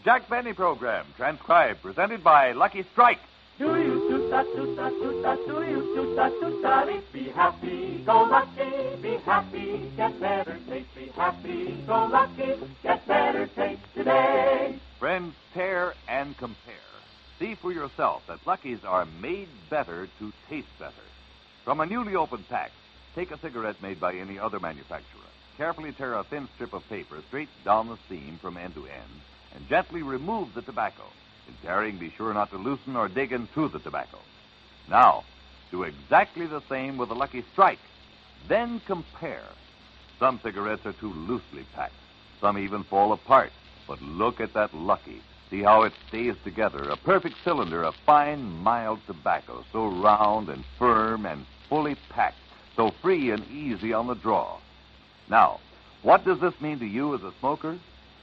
Jack Benny program, transcribed, presented by Lucky Strike. Do you be happy, go lucky, be happy, get better taste, be happy, go lucky, get better taste today. Friends, tear and compare. See for yourself that Lucky's are made better to taste better. From a newly opened pack, take a cigarette made by any other manufacturer. Carefully tear a thin strip of paper straight down the seam from end to end, and gently remove the tobacco. In tearing, be sure not to loosen or dig into the tobacco. Now, do exactly the same with the Lucky Strike. Then compare. Some cigarettes are too loosely packed. Some even fall apart. But look at that Lucky. See how it stays together. A perfect cylinder of fine, mild tobacco, so round and firm and fully packed, so free and easy on the draw. Now, what does this mean to you as a smoker?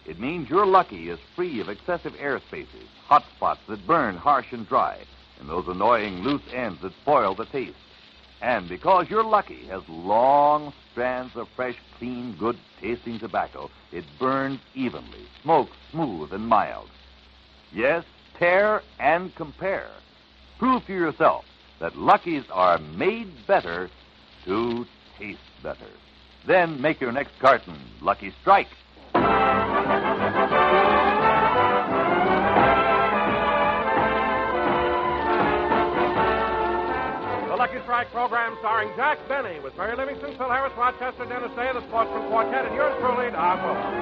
It means your Lucky is free of excessive air spaces, hot spots that burn harsh and dry, and those annoying loose ends that spoil the taste. And because your Lucky has long strands of fresh, clean, good-tasting tobacco, it burns evenly, smokes smooth and mild. Yes, tear and compare. Prove to yourself that Lucky's are made better to taste better. Then make your next carton Lucky Strike. The Lucky Strike program starring Jack Benny with Mary Livingston, Phil Harris, Rochester, Dennis Day, the Sportsman Quartet, and yours truly, Don Wilson.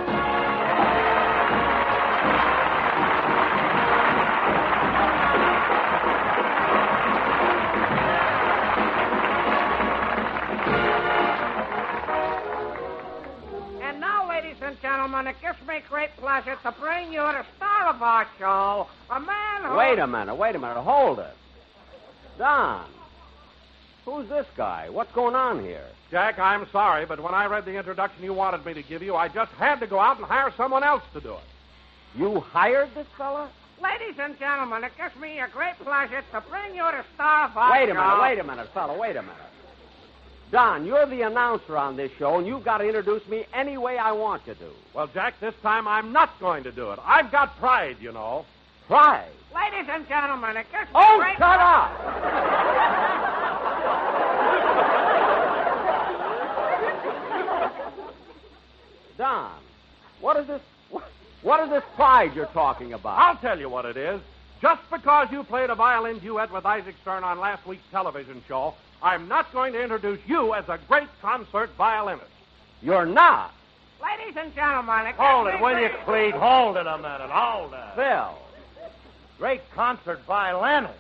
And now, ladies and gentlemen, it gives me great pleasure to bring you the star of our show, a man who... Wait a minute. Hold it. Don, who's this guy? What's going on here? Jack, I'm sorry, but when I read the introduction you wanted me to give you, I just had to go out and hire someone else to do it. You hired this fella? Ladies and gentlemen, it gives me a great pleasure to bring you the star of our Wait show. a minute, fella. Don, you're the announcer on this show, and you've got to introduce me any way I want you to. Well, Jack, this time I'm not going to do it. I've got pride, you know. Pride? Ladies and gentlemen, it gives me Oh, great... shut up! Don, what is this pride you're talking about? I'll tell you what it is. Just because you played a violin duet with Isaac Stern on last week's television show, I'm not going to introduce you as a great concert violinist. You're not? Ladies and gentlemen, it gives Hold me it, will you, great... please? Hold it a minute. Hold it. Phil. Great concert violinist.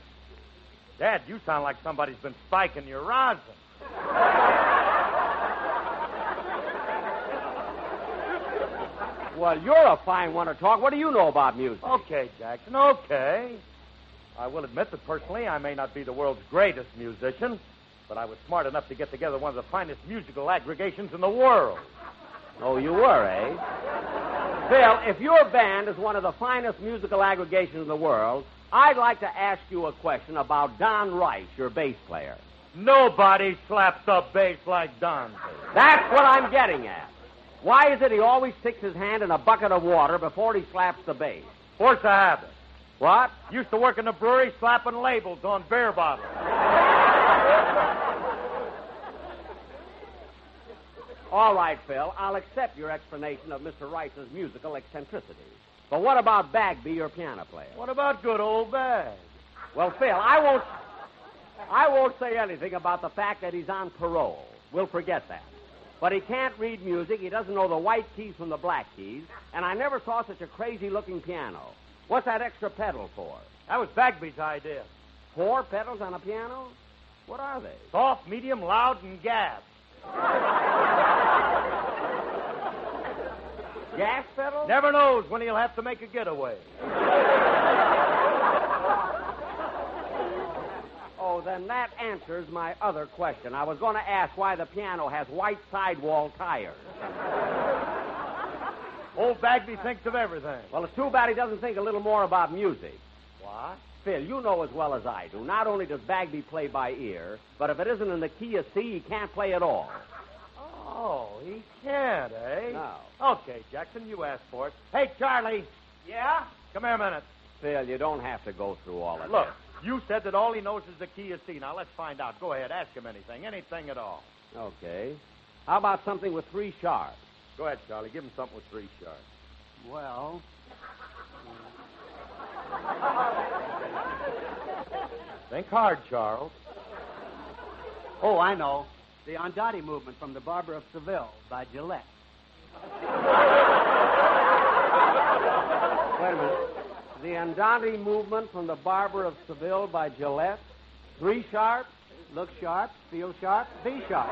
Dad, you sound like somebody's been spiking your rosin. Well, you're a fine one to talk. What do you know about music? Okay, Jackson, okay. I will admit that personally I may not be the world's greatest musician, but I was smart enough to get together one of the finest musical aggregations in the world. Oh, you were, eh? Phil, if your band is one of the finest musical aggregations in the world, I'd like to ask you a question about Don Rice, your bass player. Nobody slaps the bass like Don. That's what I'm getting at. Why is it he always sticks his hand in a bucket of water before he slaps the bass? Force of habit. What? Used to work in the brewery slapping labels on beer bottles. All right, Phil, I'll accept your explanation of Mr. Rice's musical eccentricities. But what about Bagby, your piano player? What about good old Bag? Well, Phil, I won't say anything about the fact that he's on parole. We'll forget that. But he can't read music, he doesn't know the white keys from the black keys, and I never saw such a crazy-looking piano. What's that extra pedal for? That was Bagby's idea. 4 pedals on a piano? What are they? Soft, medium, loud, and gas. Gas pedals? Never knows when he'll have to make a getaway. Oh, then that answers my other question. I was going to ask why the piano has white sidewall tires. Old Bagby thinks of everything. Well, it's too bad he doesn't think a little more about music. What? Phil, you know as well as I do, not only does Bagby play by ear, but if it isn't in the key of C, he can't play at all. Oh, he can't, eh? No. Okay, Jackson, you asked for it. Hey, Charlie. Yeah? Come here a minute. Phil, you don't have to go through all of Look, you said that all he knows is the key of C. Now, let's find out. Go ahead. Ask him anything. Anything at all. that. Okay. How about something with 3 sharps? Go ahead, Charlie. Give him something with 3 sharps. Well, Think hard, Charles. oh, I know. The Andante movement from The Barber of Seville by Gillette. Wait a minute. The Andante movement from The Barber of Seville by Gillette. 3 sharps? Look sharp, feel sharp, be sharp.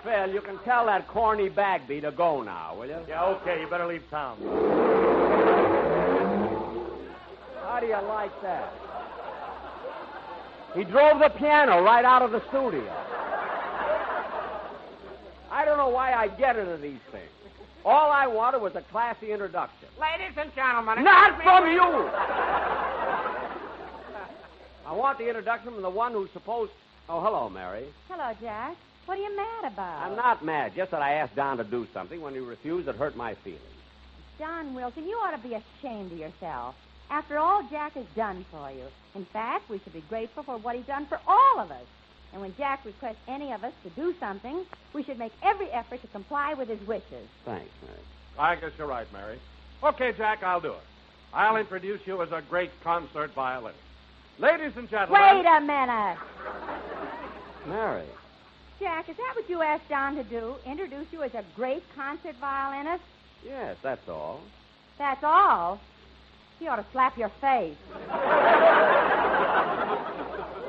Phil, you can tell that corny Bagby to go now, will you? Yeah, okay. You better leave town. How do you like that? He drove the piano right out of the studio. I don't know why I get into these things. All I wanted was a classy introduction. Ladies and gentlemen. Not excuse me. from you! I want the introduction from the one who's supposed... Oh, hello, Mary. Hello, Jack. What are you mad about? I'm not mad. Just that I asked Don to do something. When he refused, it hurt my feelings. John Wilson, you ought to be ashamed of yourself. After all Jack has done for you. In fact, we should be grateful for what he's done for all of us. And when Jack requests any of us to do something, we should make every effort to comply with his wishes. Thanks, Mary. I guess you're right, Mary. Okay, Jack, I'll do it. I'll introduce you as a great concert violinist. Ladies and gentlemen... Wait a minute. Mary. Jack, is that what you asked John to do? Introduce you as a great concert violinist? Yes, that's all. That's all? He ought to slap your face.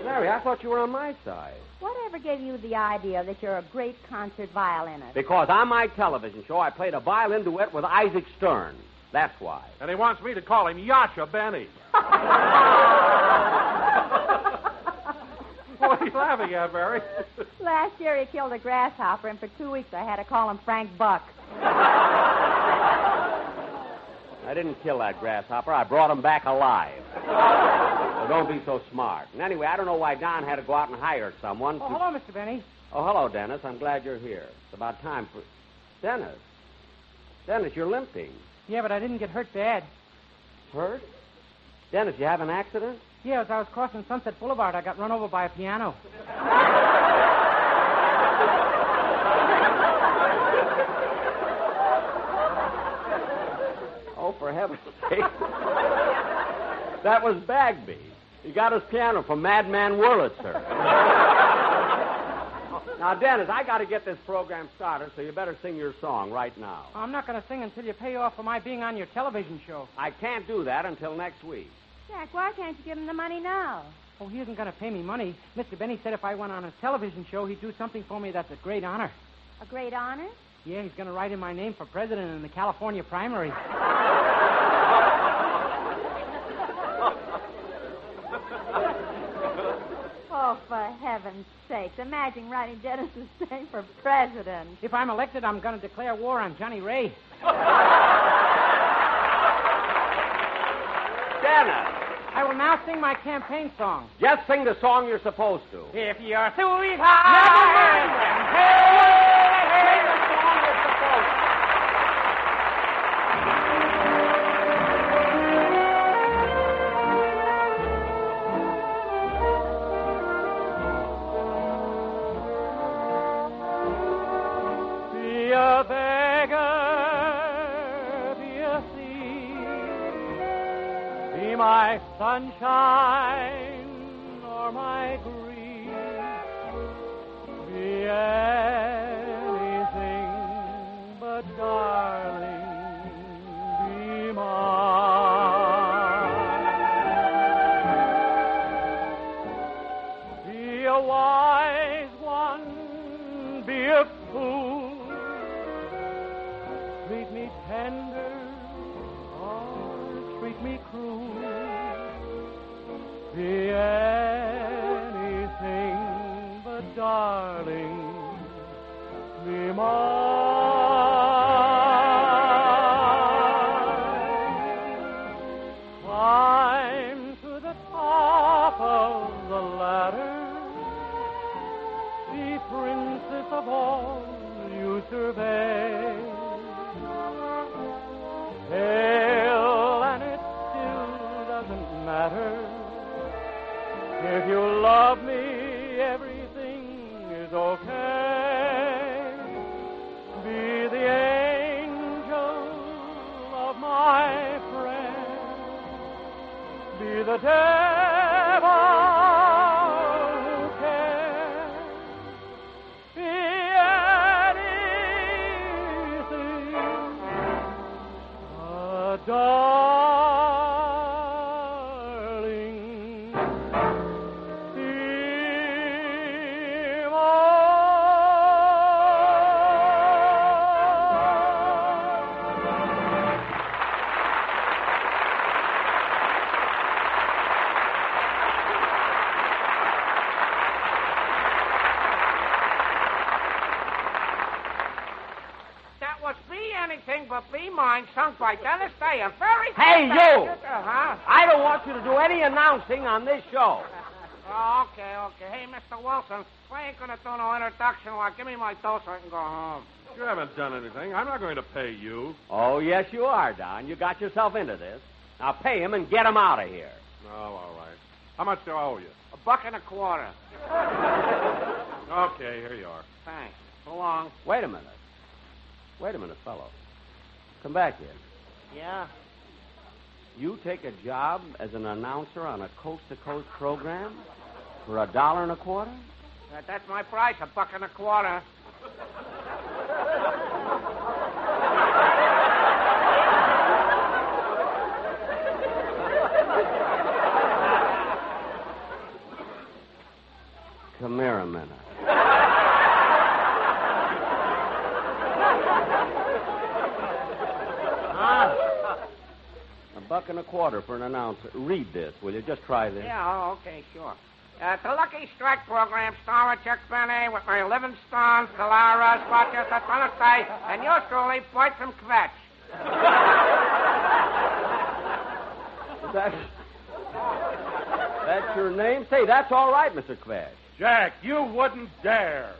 Mary, I thought you were on my side. Whatever gave you the idea that you're a great concert violinist? Because on my television show, I played a violin duet with Isaac Stern. That's why. And he wants me to call him Yasha Benny. What are you laughing at, Mary? Last year he killed a grasshopper, and for 2 weeks I had to call him Frank Buck. I didn't kill that grasshopper. I brought him back alive. So don't be so smart. And anyway, I don't know why Don had to go out and hire someone to... Oh, hello, Mr. Benny. Oh, hello, Dennis. I'm glad you're here. It's about time for... Dennis. Dennis, you're limping. Yeah, but I didn't get hurt bad. Hurt? Dennis, you have an accident? Yeah, as I was crossing Sunset Boulevard, I got run over by a piano. Oh, for heaven's sake. That was Bagby. He got his piano from Madman Wurlitzer. Now, Dennis, I got to get this program started, so you better sing your song right now. I'm not going to sing until you pay off for my being on your television show. I can't do that until next week. Jack, why can't you give him the money now? Oh, he isn't going to pay me money. Mr. Benny said if I went on a television show, he'd do something for me that's a great honor. A great honor? Yeah, he's going to write in my name for president in the California primary. Oh, for heaven's sakes. Imagine writing Dennis's name for president. If I'm elected, I'm going to declare war on Johnny Ray. Dennis! I will now sing my campaign song. Just sing the song you're supposed to. If you're sweetheart, Sing the song you're supposed to. be a beggar, be a thief, be my sunshine or my grief, be anything but darling, be mine. Be a wise one, be a fool. Treat me tender or treat me cruel. Be anything but darling, be mine. Climb to the top of the ladder. Be princess of all veil. Pale, and it still doesn't matter. If you love me, everything is okay. Be the angel of my friend. Be the devil who cares. Be anything. Darling. Anything but Be Mine, sung by Dennis Day. And very Hey, you! Huh? I don't want you to do any announcing on this show. Oh, okay. Hey, Mr. Wilson, we ain't going to do no introduction. Well, give me my dough so I can go home. You haven't done anything. I'm not going to pay you. Oh, yes, you are, Don. You got yourself into this. Now pay him and get him out of here. Oh, all right. How much do I owe you? $1.25. Okay, here you are. Thanks. So long. Wait a minute, fellow. Come back here. Yeah? You take a job as an announcer on a coast-to-coast program for $1.25? That's my price, $1.25. Come here a minute. $1.25 for an announcer. Read this, will you? Just try this. Yeah, okay, sure. The Lucky Strike program starring Chuck Benny with my Livingstone, Calaras, Rochester, Tennessee, and yours truly, Bertram Kvetch. That's your name? Say, that's all right, Mr. Kvetch. Jack, you wouldn't dare.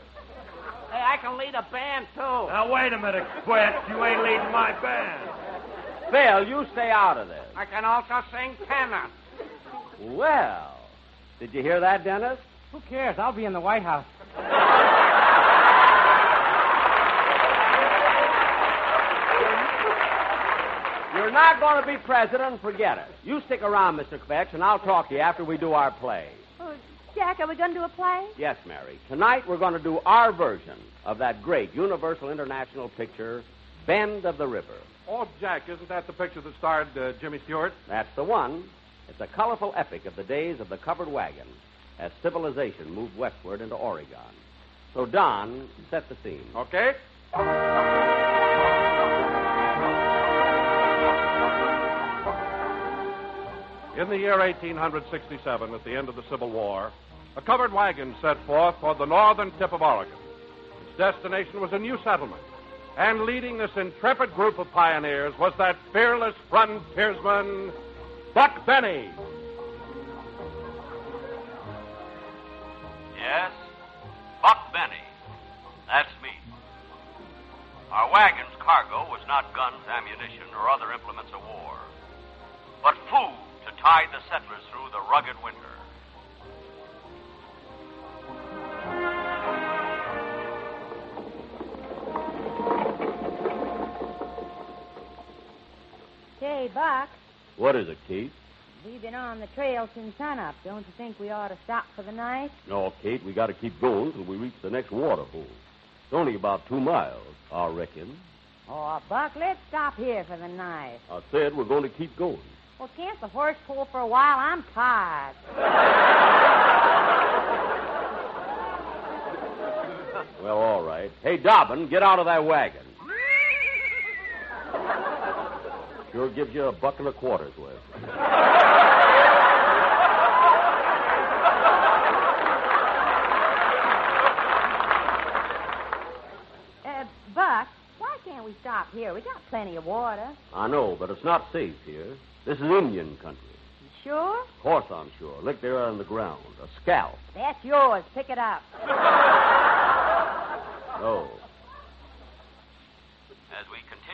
Hey, I can lead a band, too. Now, wait a minute, Quetch. You ain't leading my band. Phil, you stay out of this. I can also sing tenor. Well, did you hear that, Dennis? Who cares? I'll be in the White House. You're not going to be president, forget it. You stick around, Mr. Kvetch, and I'll talk to you after we do our play. Oh, Jack, are we going to do a play? Yes, Mary. Tonight we're going to do our version of that great Universal International picture, Bend of the River. Oh, Jack, isn't that the picture that starred Jimmy Stewart? That's the one. It's a colorful epic of the days of the covered wagon as civilization moved westward into Oregon. So, Don, set the scene. Okay. In the year 1867, at the end of the Civil War, a covered wagon set forth for the northern tip of Oregon. Its destination was a new settlement. And leading this intrepid group of pioneers was that fearless frontiersman, Buck Benny. Yes, Buck Benny. That's me. Our wagon's cargo was not guns, ammunition, or other implements of war, but food to tide the settlers through the rugged winter. Say, Buck, What is it, Kate? we've been on the trail since sunup. Don't you think we ought to stop for the night? No, Kate, we got to keep going till we reach the next waterhole. It's only about 2 miles, I reckon. Oh, Buck, let's stop here for the night. I said we're going to keep going. Well, can't the horse pull for a while? I'm tired. Well, all right. Hey, Dobbin, get out of that wagon. Sure gives you $1.25 worth. Buck, why can't we stop here? We got plenty of water. I know, but it's not safe here. This is Indian country. You sure? Of course I'm sure. Look there on the ground. A scalp. That's yours. Pick it up. Oh.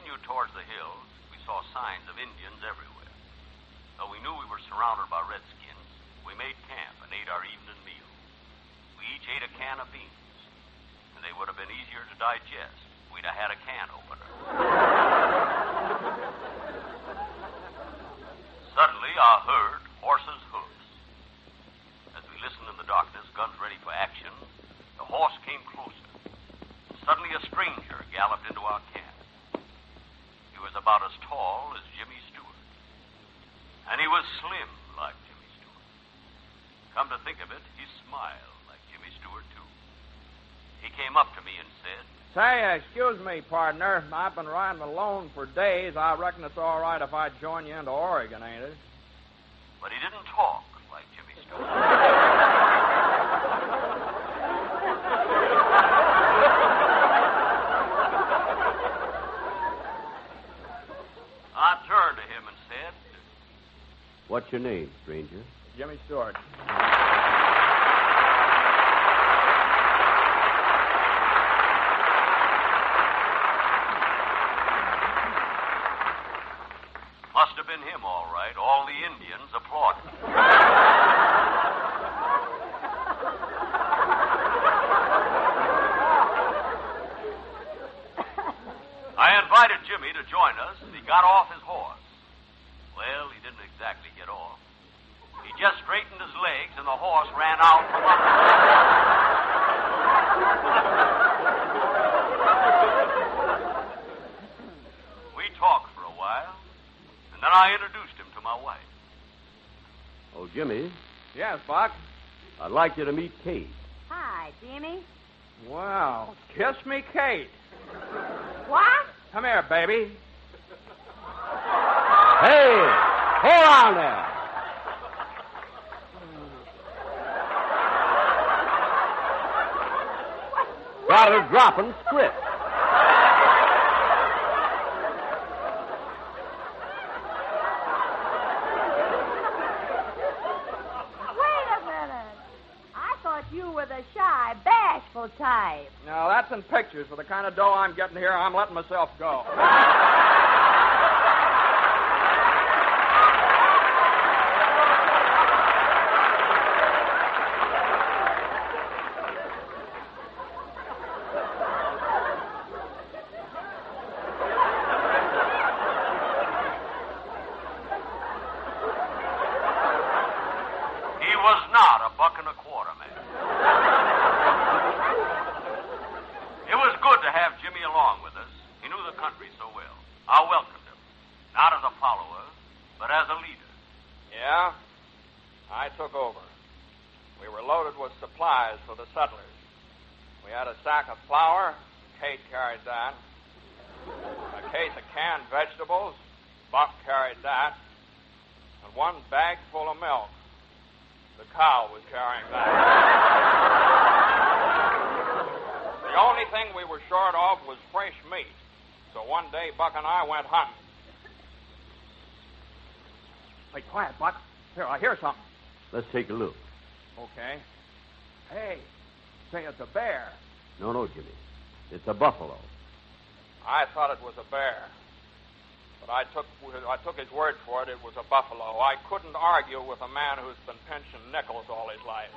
continued towards the hills, we saw signs of Indians everywhere. Though we knew we were surrounded by redskins, we made camp and ate our evening meal. We each ate a can of beans, and they would have been easier to digest if we'd have had a can opener. Suddenly, I heard horses' hoofs. As we listened in the darkness, guns ready for action, the horse came closer. Suddenly, a stranger galloped into our camp. He was about as tall as Jimmy Stewart. And he was slim like Jimmy Stewart. Come to think of it, he smiled like Jimmy Stewart, too. He came up to me and said, Say, excuse me, partner. I've been riding alone for days. I reckon it's all right if I join you into Oregon, ain't it? But he didn't talk like Jimmy Stewart. I turned to him and said, What's your name, stranger? Jimmy Stewart. Must have been him, all right. All the Indians applauded. I invited Jimmy to join us, and he got off his horse. Well, he didn't exactly get off. He just straightened his legs, and the horse ran out from under him. We talked for a while, and then I introduced him to my wife. Oh, Jimmy, Yes, Buck. I'd like you to meet Kate. Hi, Jimmy. Well, kiss me, Kate. What? Come here, baby. Hey, hold on there. Got her dropping script. Wait a minute. I thought you were the shy, bashful type. Now, that's in pictures. For the kind of dough I'm getting here, I'm letting myself go. He was not a buck and a quarter man. It was good to have Jimmy along with us. He knew the country so well. I welcomed him, not as a follower, but as a leader. Yeah? I took over. We were loaded with supplies for the settlers. We had a sack of flour. Kate carried that. A case of canned vegetables. Buck carried that. And one bag full of milk. The cow was carrying that. The only thing we were short of was fresh meat. So one day, Buck and I went hunting. Hey, quiet, Buck. Here, I hear something. Let's take a look. Okay. Hey, say it's a bear. No, Jimmy. It's a buffalo. I thought it was a bear. But I took his word for it. It was a buffalo. I couldn't argue with a man who's been pinching nickels all his life.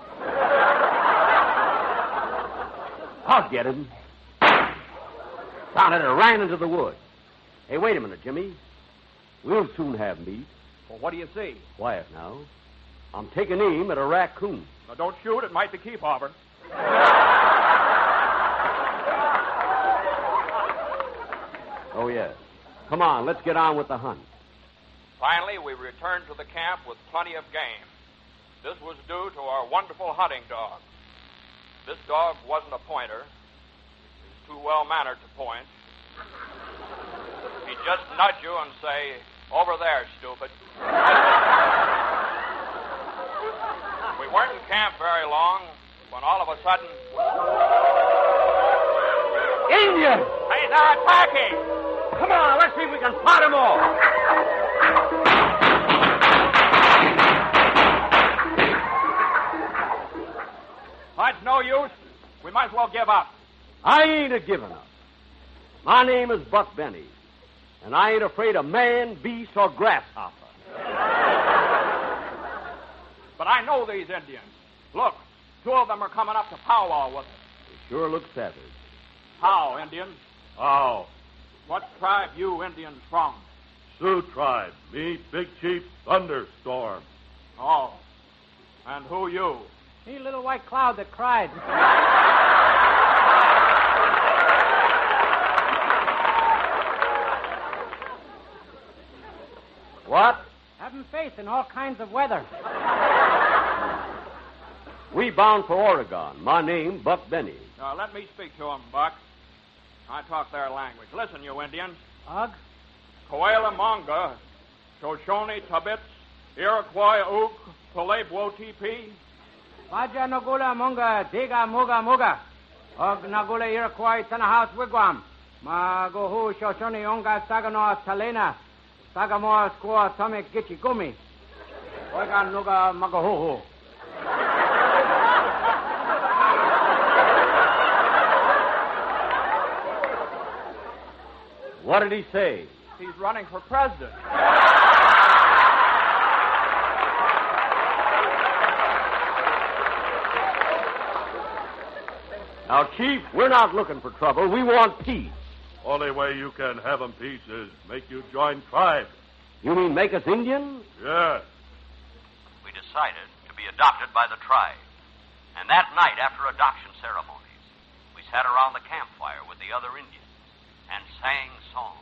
I'll get him. Found it and ran into the woods. Hey, wait a minute, Jimmy. We'll soon have meat. Well, what do you see? Quiet now. I'm taking aim at a raccoon. Now, don't shoot. It might be keep hopper. Oh, yes. Come on, let's get on with the hunt. Finally, we returned to the camp with plenty of game. This was due to our wonderful hunting dog. This dog wasn't a pointer. He was too well-mannered to point. He'd just nudge you and say, "Over there, stupid." We weren't in camp very long when all of a sudden... Indians! Hey, they're attacking! Come on, let's see if we can pot them all. It's no use. We might as well give up. I ain't a giving up. My name is Buck Benny. And I ain't afraid of man, beast, or grasshopper. But I know these Indians. Look, 2 of them are coming up to powwow with us. They sure look savage. How, Indians? How? What tribe you Indians from? Sioux tribe. Me, Big Chief Thunderstorm. Oh. And who you? He little white cloud that cried. What? Having faith in all kinds of weather. We bound for Oregon. My name, Buck Benny. Let me speak to them, Buck. I talk their language. Listen, you Indians. Ugh. Coela Monga, Shoshone Tabits, Iroquois Ook, Palebwo TP. Vaja Nagula Munga, Diga Muga Muga. Og Nagula Iroquois Tanahouse Wigwam. Magohu Shoshone Onga Sagano Talena. Sagamore Squaw Tomik Gitchi Gumi. Oiga Nuga Magahuhu. What did he say? He's running for president. Now, Chief, we're not looking for trouble. We want peace. Only way you can have 'em peace is make you join tribe. You mean make us Indians? Yes. We decided to be adopted by the tribe. And that night, after adoption ceremonies, we sat around the campfire with the other Indians and sang songs.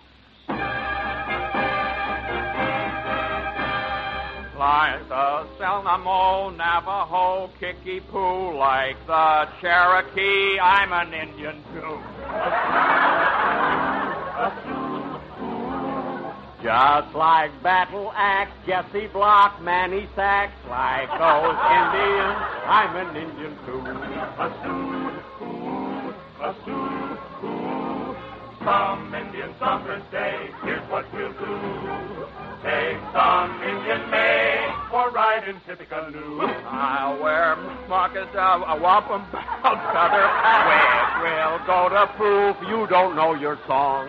Like the Selnamo, Navajo, Kickapoo, like the Cherokee, I'm an Indian too. Just like Battle Axe, Jesse Block, Manny Sachs, like those Indians, I'm an Indian too. Some Indian summer's day, here's what we'll do. Take some Indian made for riding Tippecanoe. I'll wear Marcus a wampum bound feather hat. We'll go to prove you don't know your song.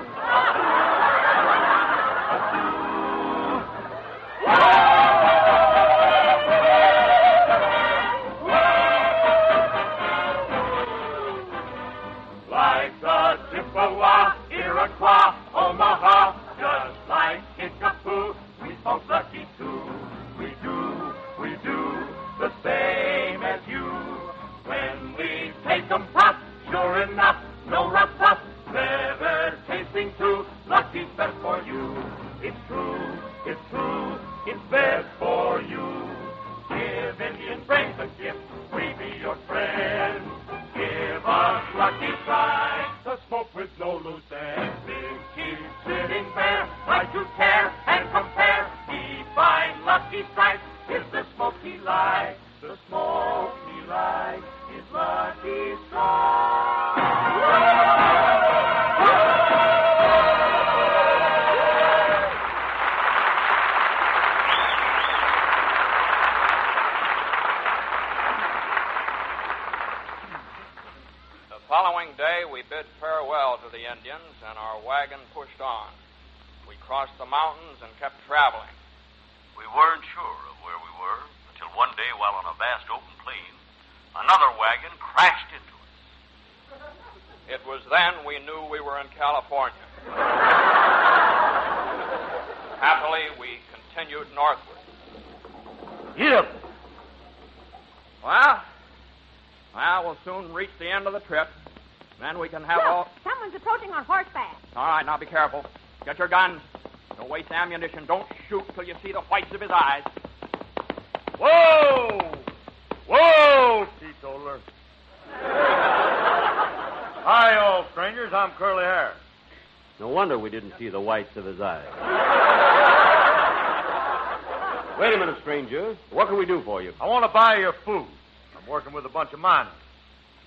Like the Chippewa, Iroquois, Omaha, just like Kickapoo, we folks lucky too. We do the same as you. When we take 'em pop, sure enough, no rough puff, never tasting too. Lucky's best for you. It's true, it's best for you. Give Indian brains a gift, we be your friends. Give us Lucky Strike, the smoke with no loose ends. Big Chief sitting there, like to tear and compare. He finds Lucky Strike is the smoke he likes. The smoke he likes is Lucky Strike. The following day, we bid farewell to the Indians, and our wagon pushed on. We crossed the mountains and kept traveling. We weren't sure of where we were until one day, while on a vast open plain, another wagon crashed into us. It was then we knew we were in California. Happily, we continued northward. Yep. Well, we'll soon reach the end of the trip. Then we can have all... Someone's approaching on horseback. All right, now be careful. Get your guns. Don't waste ammunition. Don't shoot till you see the whites of his eyes. Whoa! Whoa, teetotaler. Hi, all strangers. I'm Curly Hair. No wonder we didn't see the whites of his eyes. Wait a minute, stranger. What can we do for you? I want to buy your food. I'm working with a bunch of miners.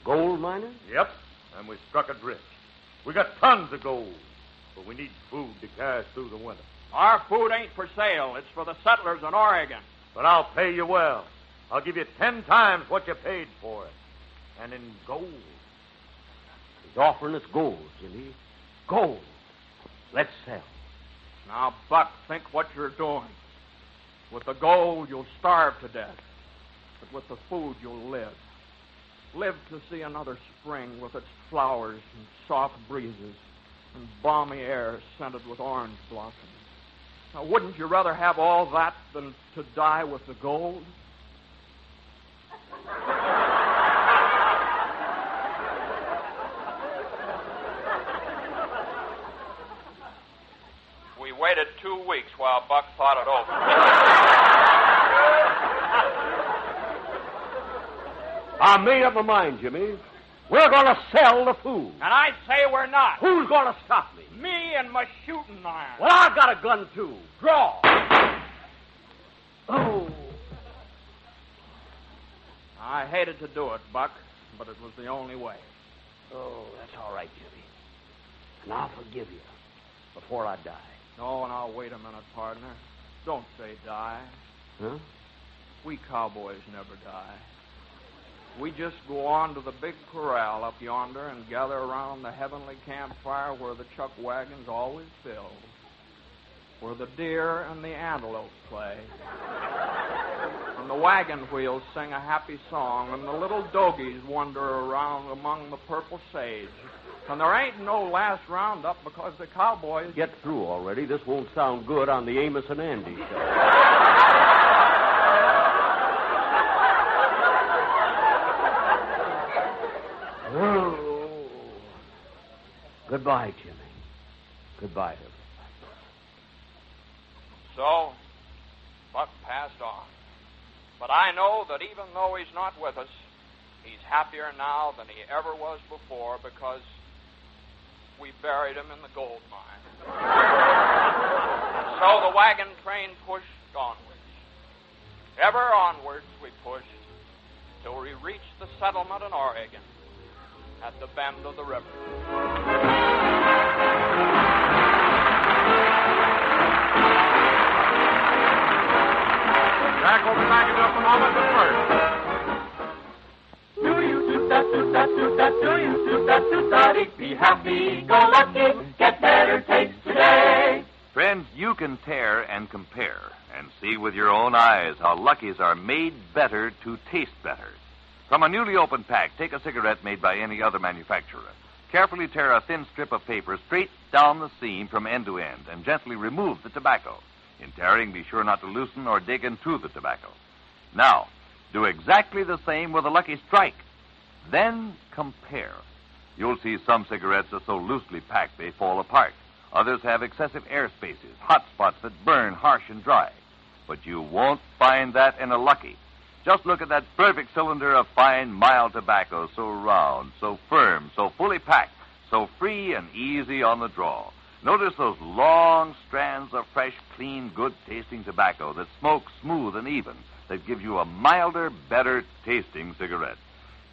Gold miners? Yep, and we struck it rich. We got tons of gold, but we need food to carry us through the winter. Our food ain't for sale. It's for the settlers in Oregon. But I'll pay you well. I'll give you 10 times what you paid for it. And in gold. He's offering us gold, Jimmy. Gold. Let's sell. Now, Buck, think what you're doing. With the gold, you'll starve to death. But with the food, you'll live. Live to see another spring with its flowers and soft breezes and balmy air scented with orange blossoms. Now, wouldn't you rather have all that than to die with the gold? We waited 2 weeks while Buck thought it over. I made up my mind, Jimmy. We're going to sell the food. And I say we're not. Who's going to stop me? Me and my shooting iron. Well, I've got a gun, too. Draw. Oh. I hated to do it, Buck, but it was the only way. Oh, that's all right, Jimmy. And I'll forgive you before I die. Oh, now, wait a minute, partner. Don't say die. Huh? We cowboys never die. We just go on to the big corral up yonder and gather around the heavenly campfire where the chuck wagons always fill, where the deer and the antelope play, and the wagon wheels sing a happy song, and the little dogies wander around among the purple sage. And there ain't no last roundup because the cowboys... Get through already. This won't sound good on the Amos and Andy show. Oh. Goodbye, Jimmy. Goodbye, everybody. So, Buck passed on. But I know that even though he's not with us, he's happier now than he ever was before because we buried him in the gold mine. So the wagon train pushed onwards. Ever onwards we pushed till we reached the settlement in Oregon at the bend of the river. Jack will be back in just a moment, but first. Do you be happy, go lucky, get better taste today. Friends, you can tear and compare and see with your own eyes how Lucky's are made better to taste better. From a newly opened pack, take a cigarette made by any other manufacturer. Carefully tear a thin strip of paper straight down the seam from end to end and gently remove the tobacco. In tearing, be sure not to loosen or dig into the tobacco. Now, do exactly the same with a Lucky Strike. Then compare. You'll see some cigarettes are so loosely packed they fall apart. Others have excessive air spaces, hot spots that burn harsh and dry. But you won't find that in a Lucky. Just look at that perfect cylinder of fine, mild tobacco, so round, so firm, so fully packed, so free and easy on the draw. Notice those long strands of fresh, clean, good-tasting tobacco that smoke smooth and even, that gives you a milder, better-tasting cigarette.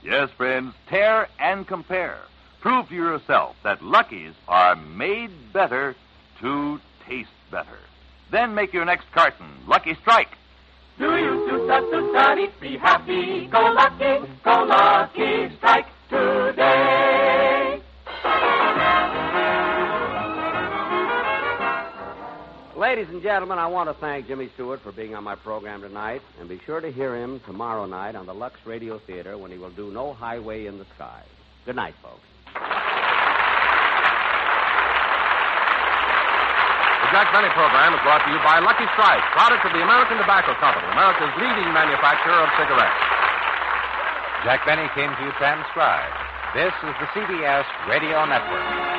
Yes, friends, tear and compare. Prove to yourself that Lucky's are made better to taste better. Then make your next carton Lucky Strike. Do you be happy, go lucky strike today. Ladies and gentlemen, I want to thank Jimmy Stewart for being on my program tonight, and be sure to hear him tomorrow night on the Lux Radio Theater when he will do No Highway in the Sky. Good night, folks. The Jack Benny program is brought to you by Lucky Strike, product of the American Tobacco Company, America's leading manufacturer of cigarettes. Jack Benny came to you transcribed. This is the CBS Radio Network.